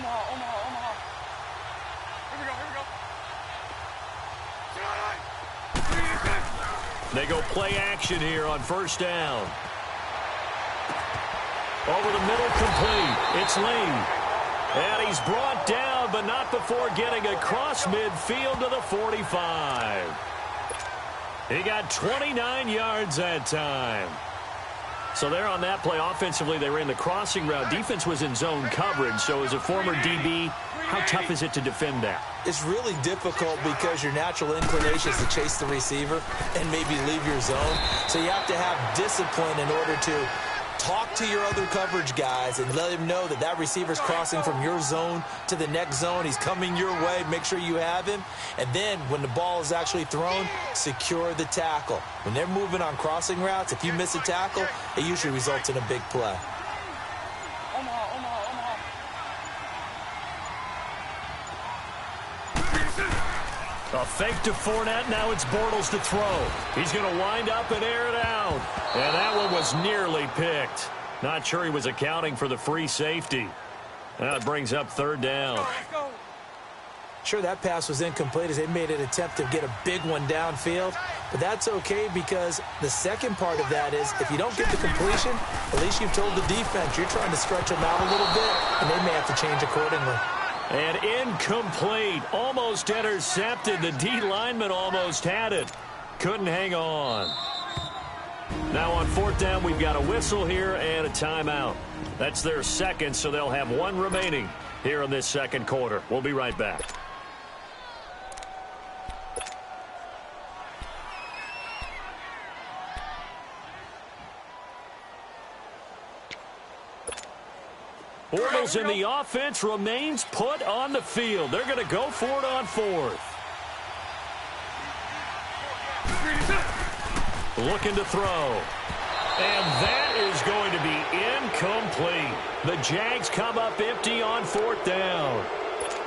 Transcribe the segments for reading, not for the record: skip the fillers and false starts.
Omaha. Here we go. They go play action here on first down. Over the middle, complete. It's Lee. And he's brought down, but not before getting across midfield to the 45. He got 29 yards that time. So there on that play, offensively, they ran the crossing route. Defense was in zone coverage. So as a former DB, how tough is it to defend that? It's really difficult because your natural inclination is to chase the receiver and maybe leave your zone. So you have to have discipline in order to talk to your other coverage guys and let him know that that receiver's crossing from your zone to the next zone. He's coming your way. Make sure you have him. And then when the ball is actually thrown, secure the tackle. When they're moving on crossing routes, if you miss a tackle, it usually results in a big play. A fake to Fournette. Now it's Bortles to throw. He's going to wind up and air it out. And that one was nearly picked. Not sure he was accounting for the free safety. Now it brings up third down. Sure, that pass was incomplete as they made an attempt to get a big one downfield. But that's okay because the second part of that is if you don't get the completion, at least you've told the defense you're trying to stretch them out a little bit, and they may have to change accordingly. And incomplete. Almost intercepted. The D lineman almost had it. Couldn't hang on. Now on fourth down, we've got a whistle here and a timeout. That's their second, so they'll have one remaining here in this second quarter. We'll be right back. Bortles in the offense remains put on the field. They're going to go for it on fourth. Looking to throw. And that is going to be incomplete. The Jags come up empty on fourth down.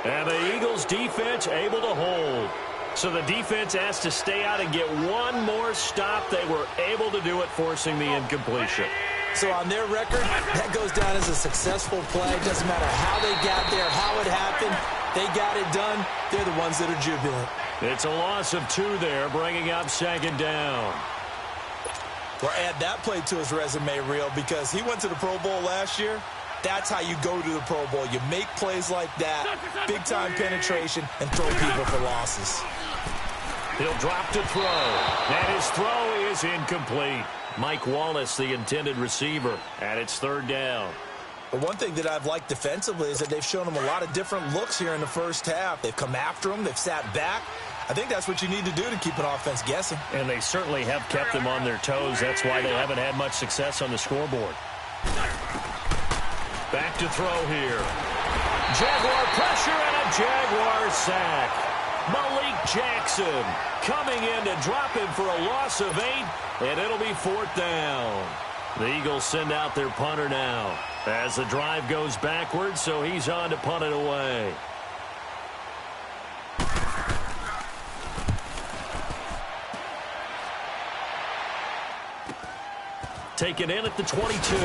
And the Eagles defense able to hold. So the defense has to stay out and get one more stop. They were able to do it, forcing the incompletion. So on their record, that goes down as a successful play. Doesn't matter how they got there, how it happened. They got it done. They're the ones that are jubilant. It's a loss of 2 there, bringing up second down. Well, add that play to his resume reel because he went to the Pro Bowl last year. That's how you go to the Pro Bowl. You make plays like that, big-time penetration, and throw people for losses. He'll drop to throw, and his throw is incomplete. Mike Wallace, the intended receiver, and it's third down. But one thing that I've liked defensively is that they've shown him a lot of different looks here in the first half. They've come after him. They've sat back. I think that's what you need to do to keep an offense guessing. And they certainly have kept them on their toes. That's why they haven't had much success on the scoreboard. Back to throw here. Jaguar pressure and a Jaguar sack. Malik Jackson coming in to drop him for a loss of 8, and it'll be fourth down. The Eagles send out their punter now as the drive goes backwards, so he's on to punt it away. Taken in at the 22.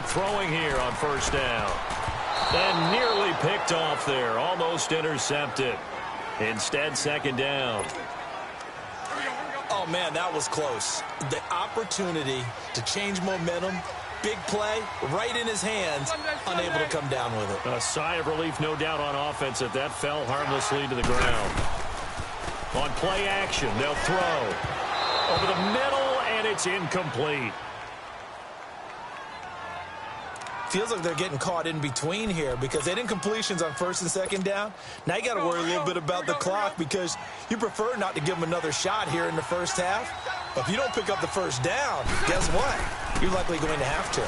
Throwing here on first down. And nearly picked off there. Almost intercepted. Instead, second down. Oh, man, that was close. The opportunity to change momentum, big play, right in his hands, unable to come down with it. A sigh of relief, no doubt, on offense that that fell harmlessly to the ground. On play action, they'll throw. Over the middle, and it's incomplete. Feels like they're getting caught in between here because they didn't completions on first and second down. Now you got to worry a little bit about the clock because you prefer not to give them another shot here in the first half. But if you don't pick up the first down, guess what? You're likely going to have to.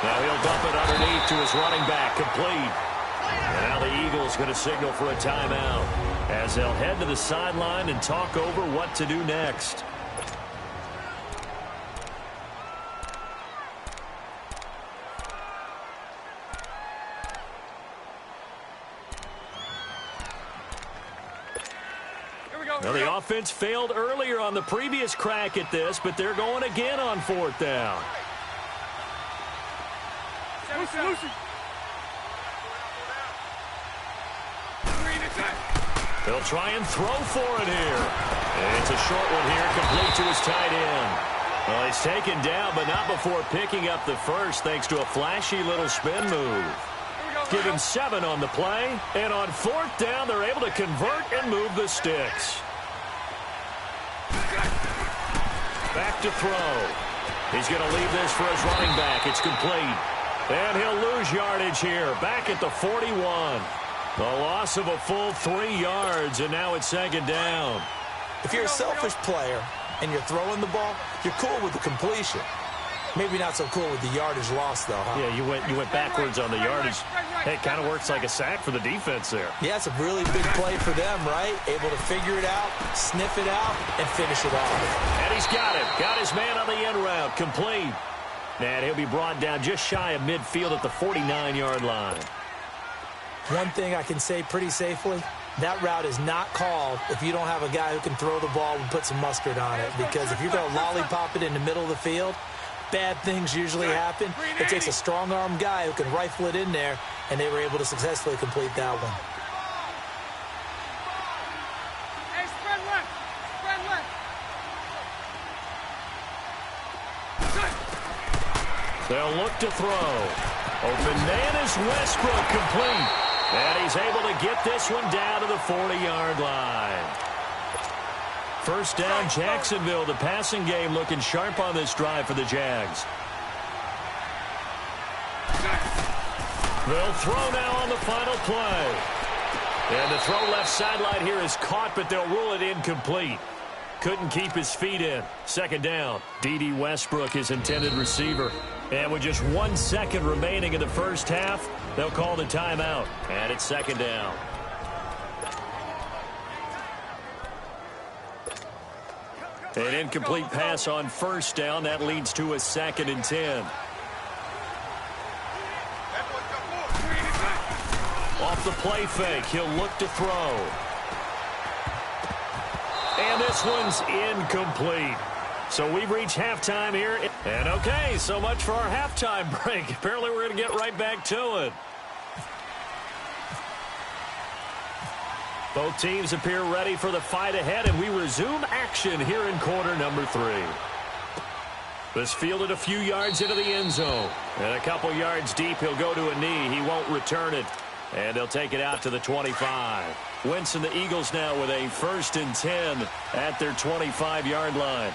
Now he'll dump it underneath to his running back, complete. And now the Eagles going to signal for a timeout as they'll head to the sideline and talk over what to do next. offense failed earlier on the previous crack at this, but they're going again on 4th down. They'll try and throw for it here. It's a short one here, complete to his tight end. Well, he's taken down, but not before picking up the first, thanks to a flashy little spin move. Give him 7 on the play, and on 4th down, they're able to convert and move the sticks. Back to throw. He's going to leave this for his running back. It's complete. And he'll lose yardage here, back at the 41. The loss of a full 3 yards, and now it's 2nd down. If you're a selfish player and you're throwing the ball, you're cool with the completion. Maybe not so cool with the yardage loss, though, huh? Yeah, you went backwards on the yardage. Hey, it kind of works like a sack for the defense there. Yeah, it's a really big play for them, right? Able to figure it out, sniff it out, and finish it off. And he's got him. Got his man on the end route. Complete. And he'll be brought down just shy of midfield at the 49-yard line. One thing I can say pretty safely, that route is not called if you don't have a guy who can throw the ball and put some mustard on it. Because if you're going to lollipop it in the middle of the field, bad things usually happen. It takes a strong-arm guy who can rifle it in there, and they were able to successfully complete that one. Hey, spread left. Spread left. They'll look to throw. Open man is Westbrook, complete. And he's able to get this one down to the 40-yard line. 1st down, Jacksonville. The passing game looking sharp on this drive for the Jags. They'll throw now on the final play. And the throw left sideline here is caught, but they'll rule it incomplete. Couldn't keep his feet in. 2nd down. D.D. Westbrook, his intended receiver. And with just 1 second remaining in the first half, they'll call the timeout. And it's 2nd down. An incomplete pass on 1st down. That leads to a 2nd and 10. Off the play fake, he'll look to throw. And this one's incomplete. So we've reached halftime here. And okay, so much for our halftime break. Apparently we're going to get right back to it. Both teams appear ready for the fight ahead, and we resume action here in quarter number 3. This fielded a few yards into the end zone. And a couple yards deep, he'll go to a knee. He won't return it. And they'll take it out to the 25. Wentz and the Eagles now with a 1st and 10 at their 25-yard line.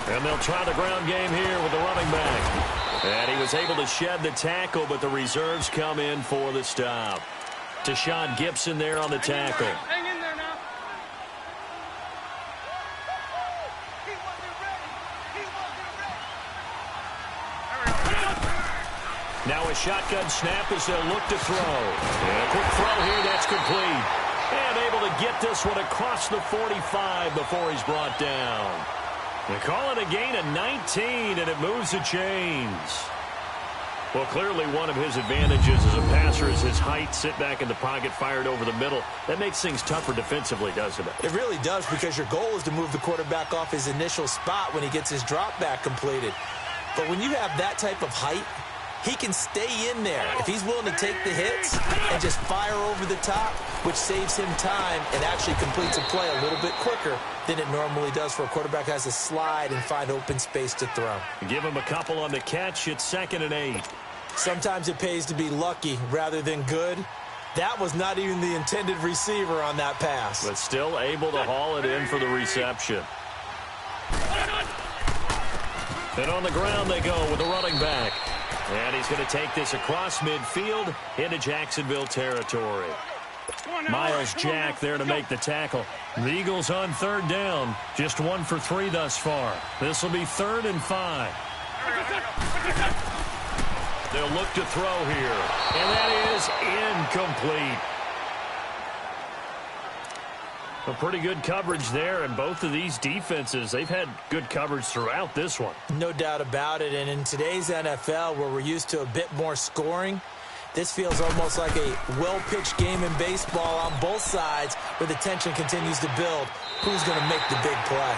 And they'll try the ground game here with the running back. And he was able to shed the tackle, but the reserves come in for the stop. Tashawn Gibson there on the tackle. Hang in there now. Now a shotgun snap as they'll look to throw. And a quick throw here, that's complete. And able to get this one across the 45 before he's brought down. They call it a gain of 19, and it moves the chains. Well, clearly one of his advantages as a passer is his height. Sit back in the pocket, fired over the middle. That makes things tougher defensively, doesn't it? It really does, because your goal is to move the quarterback off his initial spot when he gets his drop back completed. But when you have that type of height, he can stay in there if he's willing to take the hits and just fire over the top, which saves him time and actually completes a play a little bit quicker than it normally does for a quarterback who has to slide and find open space to throw. Give him a couple on the catch. It's 2nd and 8. Sometimes it pays to be lucky rather than good. That was not even the intended receiver on that pass. But still able to haul it in for the reception. And on the ground they go with the running back. And he's going to take this across midfield into Jacksonville territory. Miles Jack there to make the tackle. The Eagles on 3rd down. Just 1 for 3 thus far. This will be 3rd and 5. They'll look to throw here. And that is incomplete. A pretty good coverage there, and both of these defenses, they've had good coverage throughout this one. No doubt about it, and in today's NFL, where we're used to a bit more scoring, This feels almost like a well-pitched game in baseball on both sides where the tension continues to build. Who's going to make the big play?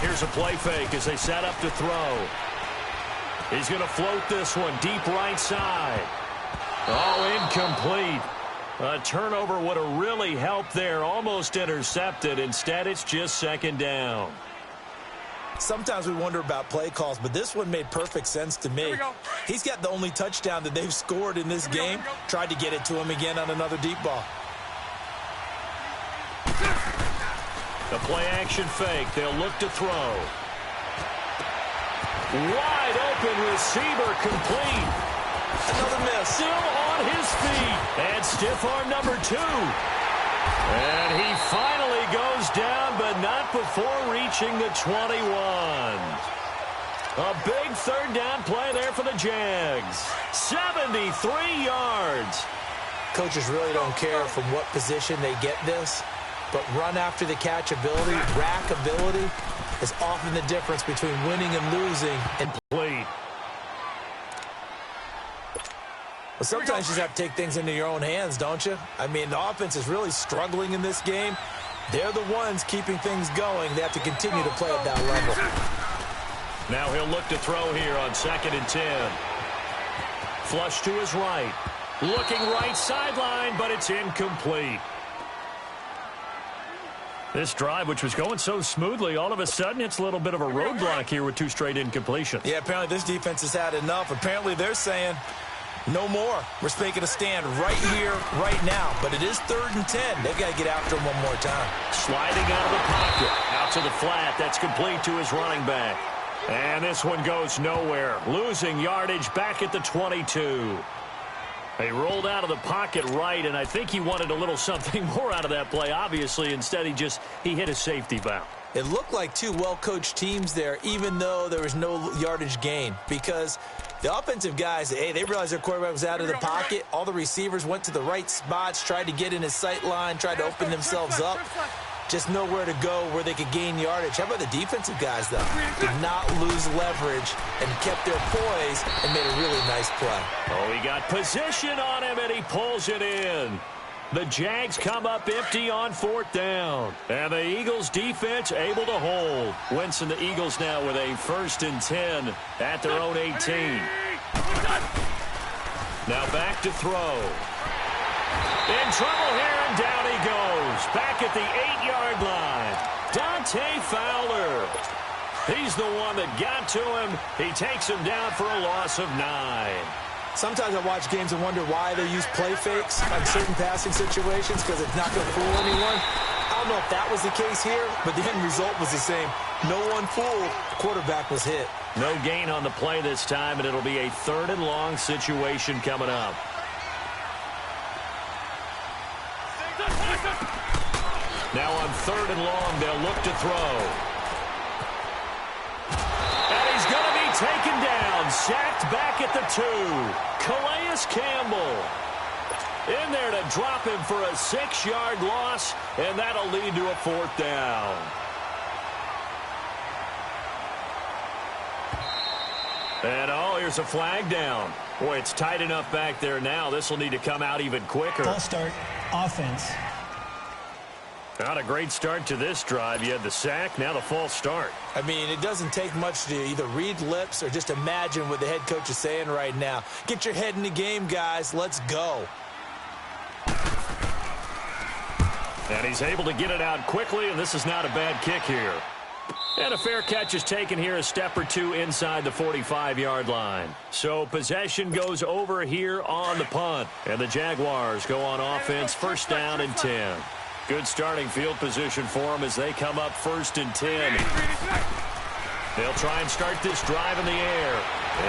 Here's a play fake as they set up to throw. He's going to float this one deep right side. Oh, incomplete. A turnover would have really helped there. Almost intercepted. Instead, it's just second down. Sometimes we wonder about play calls, but this one made perfect sense to me. He's got the only touchdown that they've scored in this game. Tried to get it to him again on another deep ball. The play-action fake. They'll look to throw. Wide open receiver complete. Another miss. Still on his feet. And stiff arm number 2. And he finally goes down, but not before reaching the 21. A big third down play there for the Jags. 73 yards. Coaches really don't care from what position they get this. But run after the catch ability, rack ability, is often the difference between winning and losing. And Complete. Well, sometimes you just have to take things into your own hands, don't you? I mean, the offense is really struggling in this game. They're the ones keeping things going. They have to continue to play at that level. Now he'll look to throw here on 2nd and 10. Flush to his right. Looking right sideline, but it's incomplete. This drive, which was going so smoothly, all of a sudden it's a little bit of a roadblock here with 2 straight incompletions. Yeah, apparently this defense has had enough. Apparently they're saying, no more. We're making a stand right here, right now. But it is 3rd and 10. They've got to get after him one more time. Sliding out of the pocket. Out to the flat. That's complete to his running back. And this one goes nowhere. Losing yardage back at the 22. He rolled out of the pocket right, and I think he wanted a little something more out of that play, obviously. Instead, he hit a safety valve. It looked like 2 well-coached teams there, even though there was no yardage gain, because the offensive guys, hey, they realized their quarterback was out of the pocket. All the receivers went to the right spots, tried to get in his sight line, tried to open themselves up. Just nowhere to go where they could gain yardage. How about the defensive guys, though? Did not lose leverage and kept their poise and made a really nice play. Oh, he got position on him, and he pulls it in. The Jags come up empty on 4th down. And the Eagles defense able to hold. Wentz and the Eagles now with a 1st and 10 at their own 18. Now back to throw. In trouble here, and down he goes. Back at the 8-yard line. Dante Fowler. He's the one that got to him. He takes him down for a loss of 9. Sometimes I watch games and wonder why they use play fakes on certain passing situations, because it's not going to fool anyone. I don't know if that was the case here, but the end result was the same. No one fooled. Quarterback was hit. No gain on the play this time, and it'll be a 3rd and long situation coming up. Now on 3rd and long, they'll look to throw. And he's going to be taken down. Sacked back at the 2. Calais Campbell in there to drop him for a 6-yard loss, and that'll lead to a 4th down. And, oh, here's a flag down. Boy, it's tight enough back there now. This will need to come out even quicker. False start, offense. Not a great start to this drive. You had the sack, now the false start. I mean, it doesn't take much to either read lips or just imagine what the head coach is saying right now. Get your head in the game, guys. Let's go. And he's able to get it out quickly, and this is not a bad kick here. And a fair catch is taken here a step or 2 inside the 45-yard line. So possession goes over here on the punt. And the Jaguars go on offense, 1st down and 10. Good starting field position for them as they come up 1st and 10. They'll try and start this drive in the air.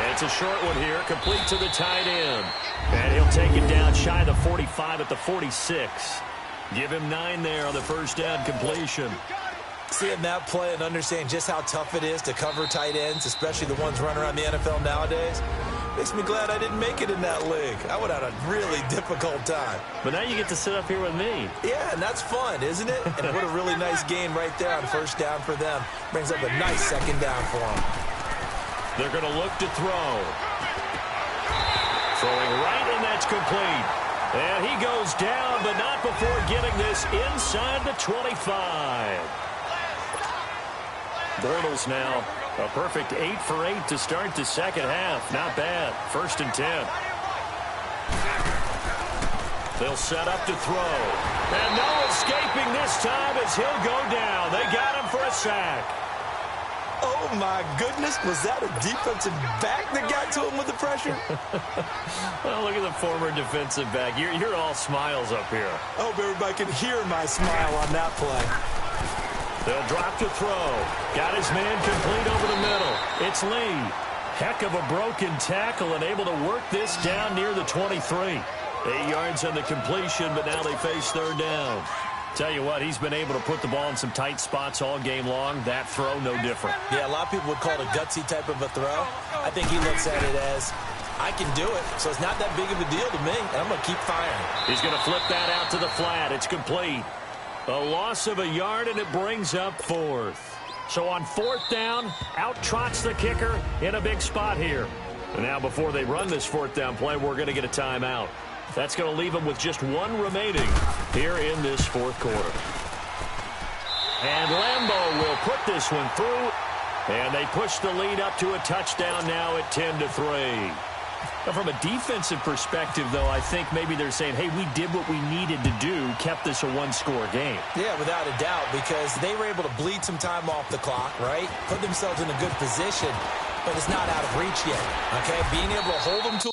It's a short one here, complete to the tight end. And he'll take it down shy of the 45 at the 46. Give him 9 there on the 1st down completion. Seeing that play and understanding just how tough it is to cover tight ends, especially the ones running around the NFL nowadays, makes me glad I didn't make it in that league. I would have had a really difficult time. But now you get to sit up here with me. Yeah, and that's fun, isn't it? And what a really nice game right there on first down for them. Brings up a nice second down for them. They're going to look to throw. Throwing right, and that's complete. And he goes down, but not before getting this inside the 25. Bortles now a perfect 8 for 8 to start the second half. Not bad. 1st and 10. They'll set up to throw. And no escaping this time as he'll go down. They got him for a sack. Oh, my goodness. Was that a defensive back that got to him with the pressure? Well, look at the former defensive back. You're all smiles up here. I hope everybody can hear my smile on that play. They'll drop to throw. Got his man complete over the middle. It's Lee. Heck of a broken tackle and able to work this down near the 23. 8 yards on the completion, but now they face 3rd down. Tell you what, he's been able to put the ball in some tight spots all game long. That throw, no different. Yeah, a lot of people would call it a gutsy type of a throw. I think he looks at it as, I can do it, so it's not that big of a deal to me, and I'm going to keep firing. He's going to flip that out to the flat. It's complete. A loss of a yard, and it brings up 4th. So on 4th down, out trots the kicker in a big spot here. And now before they run this 4th down play, we're going to get a timeout. That's going to leave them with just 1 remaining here in this 4th quarter. And Lambeau will put this one through. And they push the lead up to a touchdown now at 10-3. Now, from a defensive perspective, though, I think maybe they're saying, hey, we did what we needed to do, kept this a 1-score game. Yeah, without a doubt, because they were able to bleed some time off the clock, right? Put themselves in a good position, but it's not out of reach yet, okay? Being able to hold them to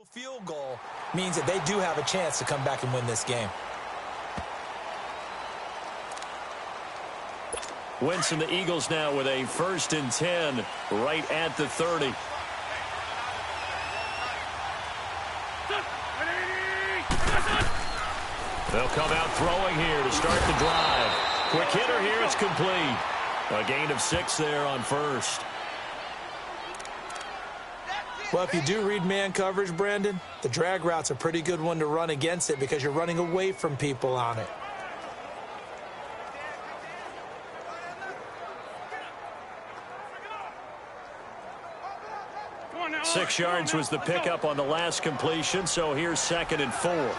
Field goal means that they do have a chance to come back and win this game. Wentz and the Eagles now with a 1st and 10 right at the 30. They'll come out throwing here to start the drive. Quick hitter here, it's complete. A gain of 6 there on 1st. Well, if you do read man coverage, Brandon, the drag route's a pretty good one to run against it because you're running away from people on it. Come on now. 6 yards was the pickup on the last completion, so here's 2nd and 4.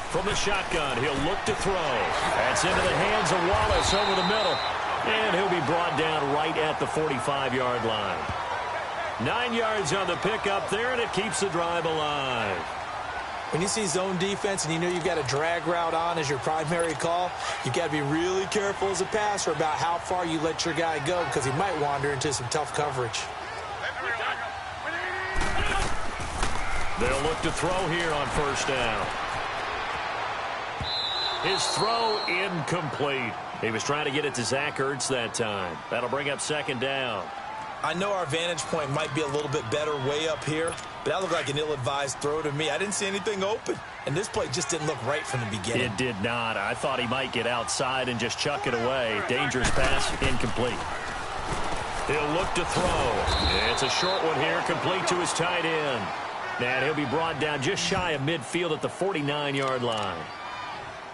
From the shotgun, he'll look to throw. That's into the hands of Wallace over the middle. And he'll be brought down right at the 45-yard line. 9 yards on the pickup there, and it keeps the drive alive. When you see zone defense and you know you've got a drag route on as your primary call, you've got to be really careful as a passer about how far you let your guy go because he might wander into some tough coverage. They'll look to throw here on 1st down. His throw incomplete. He was trying to get it to Zach Ertz that time. That'll bring up 2nd down. I know our vantage point might be a little bit better way up here, but that looked like an ill-advised throw to me. I didn't see anything open, and this play just didn't look right from the beginning. It did not. I thought he might get outside and just chuck it away. Dangerous pass, incomplete. He'll look to throw. It's a short one here, complete to his tight end. And he'll be brought down just shy of midfield at the 49-yard line.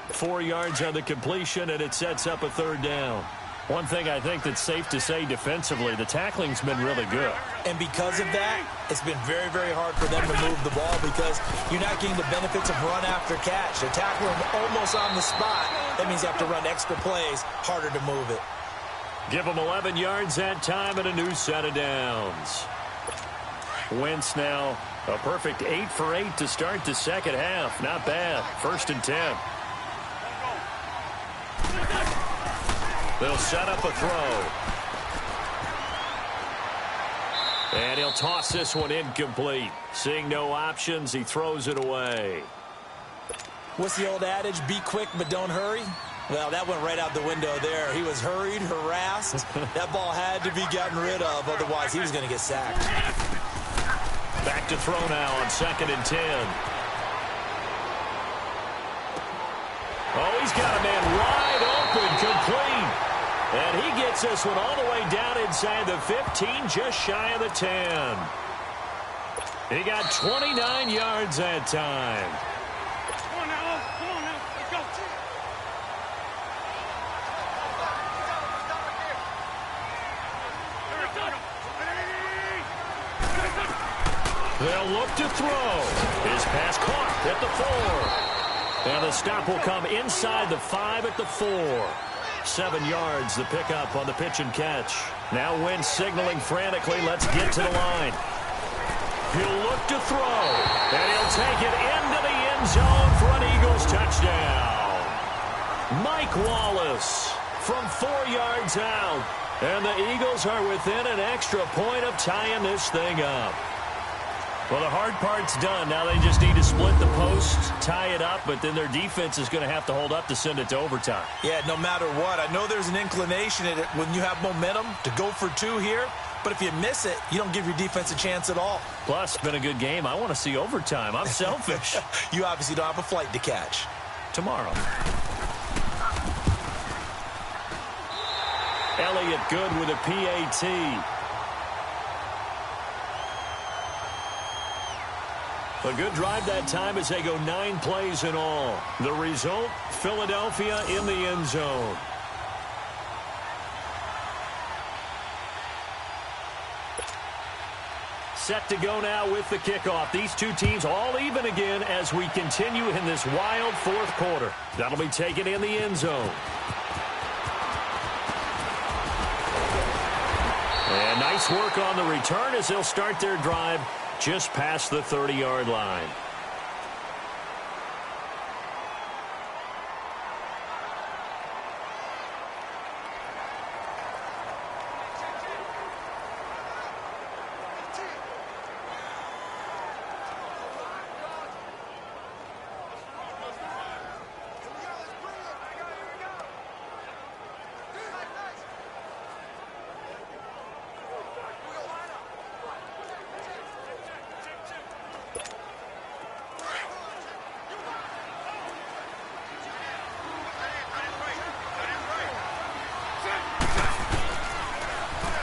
4 yards on the completion, and it sets up a 3rd down. One thing I think that's safe to say defensively, the tackling's been really good. And because of that, it's been very, very hard for them to move the ball because you're not getting the benefits of run after catch. They're tackling almost on the spot. That means you have to run extra plays, harder to move it. Give them 11 yards that time and a new set of downs. Wentz now a perfect 8 for 8 to start the 2nd half. Not bad. 1st and 10. They'll set up a throw. And he'll toss this one incomplete. Seeing no options, he throws it away. What's the old adage? Be quick, but don't hurry. Well, that went right out the window there. He was hurried, harassed. That ball had to be gotten rid of. Otherwise, he was going to get sacked. Back to throw now on 2nd and 10. Oh, he's got a man wide open, complete. And he gets this one all the way down inside the 15, just shy of the 10. He got 29 yards that time. Come on now. Come on now. Let's go. They'll look to throw. His pass caught at the 4. And the stop will come inside the 5 at the 4. 7 yards, the pickup on the pitch and catch. Now Wentz signaling frantically, let's get to the line. He'll look to throw, and he'll take it into the end zone for an Eagles touchdown. Mike Wallace from 4 yards out, and the Eagles are within an extra point of tying this thing up. Well, the hard part's done. Now they just need to split the posts, tie it up, but then their defense is going to have to hold up to send it to overtime. Yeah, no matter what. I know there's an inclination in it when you have momentum to go for 2 here, but if you miss it, you don't give your defense a chance at all. Plus, it's been a good game. I want to see overtime. I'm selfish. You obviously don't have a flight to catch. Tomorrow. Elliott good with a PAT. A good drive that time as they go 9 plays in all. The result, Philadelphia in the end zone. Set to go now with the kickoff. These two teams all even again as we continue in this wild 4th quarter. That'll be taken in the end zone. And nice work on the return as they'll start their drive just past the 30-yard line.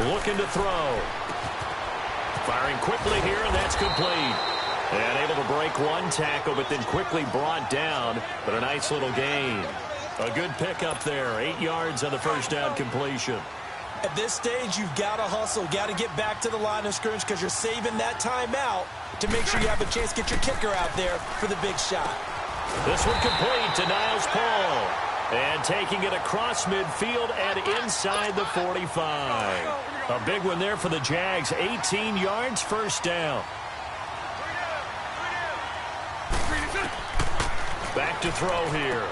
looking to throw. Firing quickly here, and that's complete. And able to break one tackle, but then quickly brought down. But a nice little gain. A good pickup there. 8 yards on the first down completion. At this stage, you've got to hustle, got to get back to the line of scrimmage because you're saving that timeout to make sure you have a chance to get your kicker out there for the big shot. This one complete to Niles Paul. And taking it across midfield and inside the 45. A big one there for the Jags. 18 yards, first down. Back to throw here.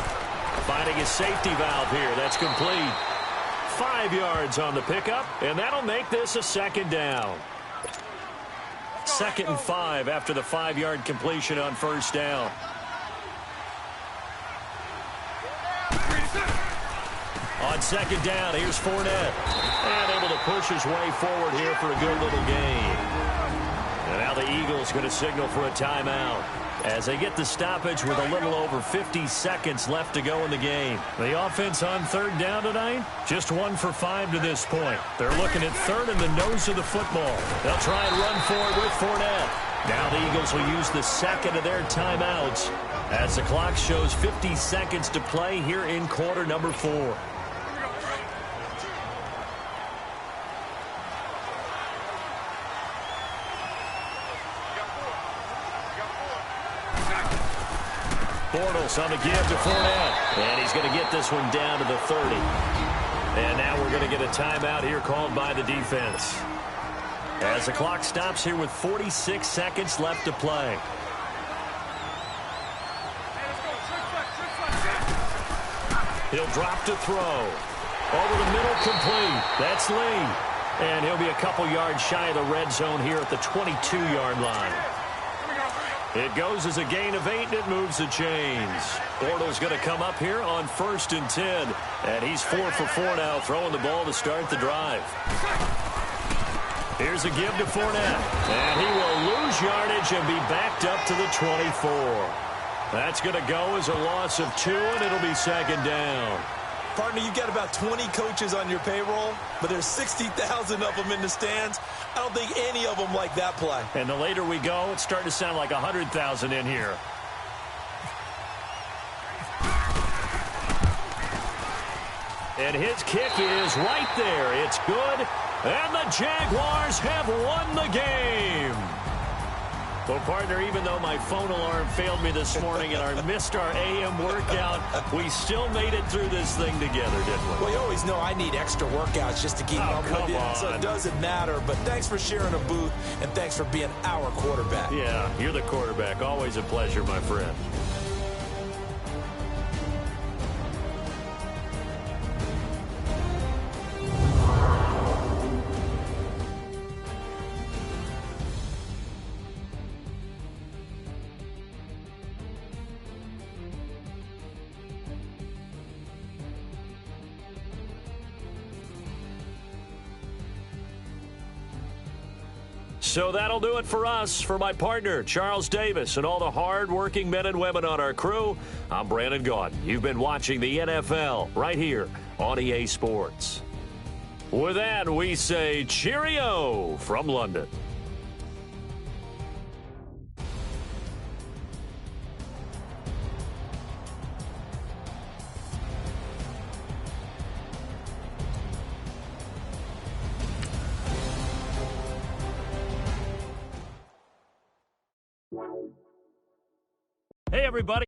Finding his safety valve here. That's complete. 5 yards on the pickup, and that'll make this a second down. 2nd and 5 after the 5-yard completion on first down. On second down, here's Fournette. And able to push his way forward here for a good little gain. And now the Eagles going to signal for a timeout as they get the stoppage with a little over 50 seconds left to go in the game. The offense on third down tonight, just 1 for 5 to this point. They're looking at third in the nose of the football. They'll try and run forward with Fournette. Now the Eagles will use the second of their timeouts as the clock shows 50 seconds to play here in quarter number 4. Bortles on the give to Fournette. And he's going to get this one down to the 30. And now we're going to get a timeout here called by the defense. As the clock stops here with 46 seconds left to play. He'll drop to throw. Over the middle, complete. That's Lee. And he'll be a couple yards shy of the red zone here at the 22-yard line. It goes as a gain of 8, and it moves the chains. Bortles going to come up here on 1st and 10. And he's 4 for 4 now, throwing the ball to start the drive. Here's a give to Fournette. And he will lose yardage and be backed up to the 24. That's going to go as a loss of 2, and it'll be second down. Partner, you've got about 20 coaches on your payroll, but there's 60,000 of them in the stands. I don't think any of them like that play. And the later we go, it's starting to sound like 100,000 in here. And his kick is right there. It's good. And the Jaguars have won the game. Well, partner, even though my phone alarm failed me this morning and I missed our AM workout, we still made it through this thing together, didn't we? Well, you always know I need extra workouts just to keep up with you, so it doesn't matter. But thanks for sharing a booth, and thanks for being our quarterback. Yeah, you're the quarterback. Always a pleasure, my friend. So that'll do it for us. For my partner, Charles Davis, and all the hard-working men and women on our crew, I'm Brandon Gaudin. You've been watching the NFL right here on EA Sports. With that, we say cheerio from London. Hey, everybody.